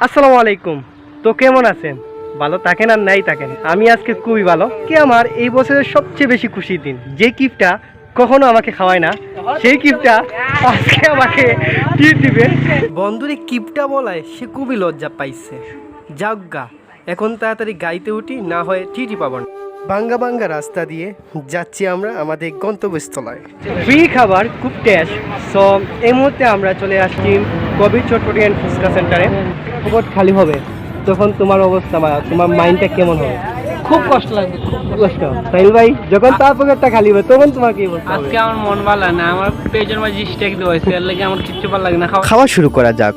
আসসালামু আলাইকুম। তো কেমন আছেন? ভালো থাকেন আর নাই থাকেন, আমি আজকে খুবই ভালো। কি আমার এই বছরের সবচেয়ে বেশি খুশির দিন, যে গিফটটা কখনো আমাকে খাওয়ায় না, সেই গিফটটা আজকে আমাকে ট্রিট দিবে। বন্ধুরে গিফটটা বলায় সে খুবই লজ্জা পাইছে। যাজ্ঞা, এখন তাড়াতাড়ি গাড়িতে উঠি, না হয় ট্রিটই পাবো না। বাঙ্গা বাঙ্গা রাস্তা দিয়ে যাচ্ছি আমরা আমাদের গন্তব্যস্থলায়। ফ্রি খাবার, খুব টেস্ট। সো এই মুহূর্তে আমরা চলে আসছি কবির চটপটি অ্যান্ড ফুচকা সেন্টারে। পকেট খালি হবে তখন তোমার অবস্থা, তোমার মাইন্ডটা কেমন হবে? খুব কষ্ট লাগবে, খুব কষ্ট। সাহিল ভাই, যখন তার পকেটটা খালি হবে তখন তোমার কি বলতে হবে? আজকে আমার মন ভালো না, আমার পেজের মাঝে স্টেক দেওয়া হয়েছে, এর লাগে আমার কিচ্ছু ভালো লাগে না। খাওয়া শুরু করা যাক।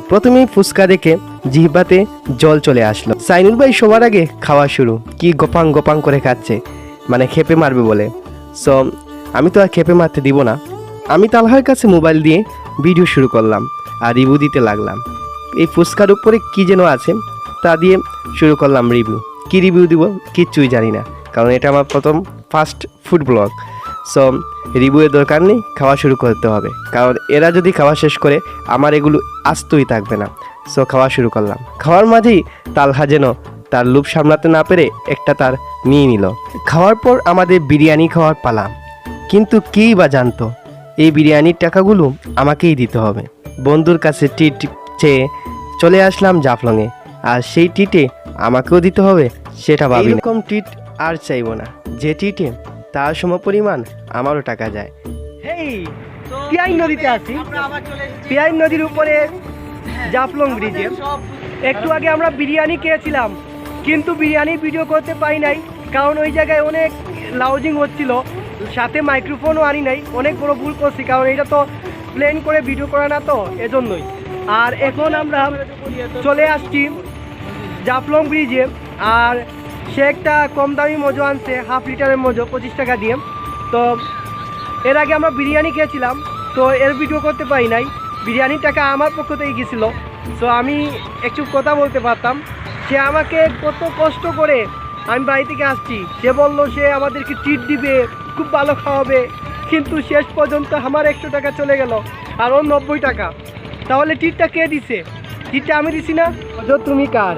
প্রথমেই ফুচকা দেখে জিহ্বাতে জল চলে আসলো। সাইনুল ভাই সবার আগে খাওয়া শুরু, কি গোপাং গোপাং করে খাচ্ছে, মানে খেপে মারবে বলে। সো আমি তো আর খেপে মারতে দিব না, আমি তালহার কাছে মোবাইল দিয়ে ভিডিও শুরু করলাম আর রিভিউ দিতে লাগলাম। এই ফুচকার উপরে কি যেন আছে তা দিয়ে শুরু করলাম রিভিউ। কি রিভিউ দিব কিচ্ছুই জানি না, কারণ এটা আমার প্রথম ফার্স্ট ফুড ব্লগ। সো রিভিউয়ের দরকার নেই, খাওয়া শুরু করতে হবে, কারণ এরা যদি খাওয়া শেষ করে আমার এগুলো আস্তই থাকবে না। সো খাওয়া শুরু করলাম। খাওয়ার মাঝেই তালহা যেন তার লোভ সামলাতে না পেরে একটা তার নিয়ে নিল। খাওয়ার পর আমাদের বিরিয়ানি খাওয়ার পালা, কিন্তু কেই বা জানতো এই বিরিয়ানির টাকাগুলো আমাকেই দিতে হবে। বন্ধুর কাছে টিট চেয়ে চলে আসলাম জাফলংয়ে, আর সেই টিটে আমাকেও দিতে হবে সেটা ভাবি। এরকম টিট আর চাইবো না, যে টিটে তার সমপরিমাণ আমারও টাকা যায়। পিয়াই নদীতে আছি, পিয়াই নদীর উপরে জাফলং ব্রিজে। একটু আগে আমরা বিরিয়ানি খেয়েছিলাম, কিন্তু বিরিয়ানি ভিডিও করতে পাই নাই, কারণ ওই জায়গায় অনেক লাউজিং হচ্ছিল, সাথে মাইক্রোফোনও আনি নাই। অনেক বড় ভুল করছি, কারণ এটা তো প্লেন করে ভিডিও করে না, তো এজন্যই। আর এখন আমরা চলে আসছি জাফলং ব্রিজে, আর সে একটা কম দামি মজো আনছে, হাফ লিটারের মজো, 25 টাকা দিয়ে। তো এর আগে আমরা বিরিয়ানি খেয়েছিলাম, তো এর ভিডিও করতে পারি নাই, বিরিয়ানির টাকা আমার পক্ষ থেকে গেছিলো। সো আমি একটু কথা বলতে পারতাম। সে আমাকে কত কষ্ট করে আমি বাড়ি থেকে আসছি, সে বললো সে আমাদেরকে ট্রিট দিবে, খুব ভালো খাওয়াবে, কিন্তু শেষ পর্যন্ত আমার 100 টাকা চলে গেল আর ওর 90 টাকা। তাহলে ট্রিটটা কে দিছে? ট্রিটটা আমি দিছি না, তুমি কার?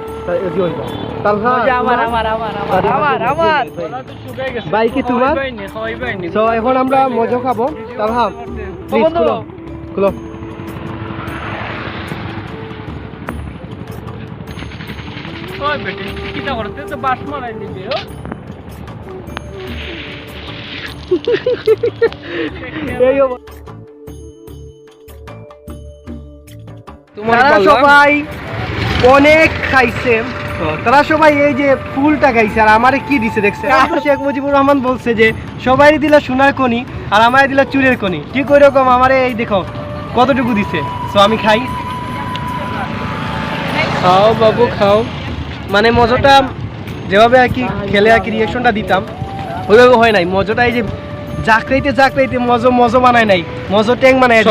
বাইকে তোমার। তো এখন আমরা মজা খাবো। তালহা খুলো। তারা সবাই অনেক খাইছে, তারা সবাই এই যে ফুলটা খাইছে, আর আমারে কি দিছে দেখছে? শেখ মুজিবুর রহমান বলছে যে সবাই দিলা সোনার কনি আর আমারে দিলা চুরের কনি, ঠিক ওই রকম আমারে এই দেখো কতটুকু দিছে। সো আমি খাই। খাও বাবু খাও, মানে মজাটা যেভাবে আর কি খেলে আর কি রিয়াকশনটা দিতাম ওইভাবে হয় নাই। মজাটা এই যে জাকরাইতে মজো বানায় নাই, মজো ট্যাং বানায়,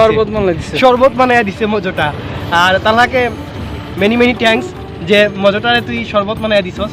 শরবত বানায় দিছে মজোটা। আর তালহাকে মেনি থ্যাঙ্কস যে মজাটারে তুই শরবত বানায় দিছস।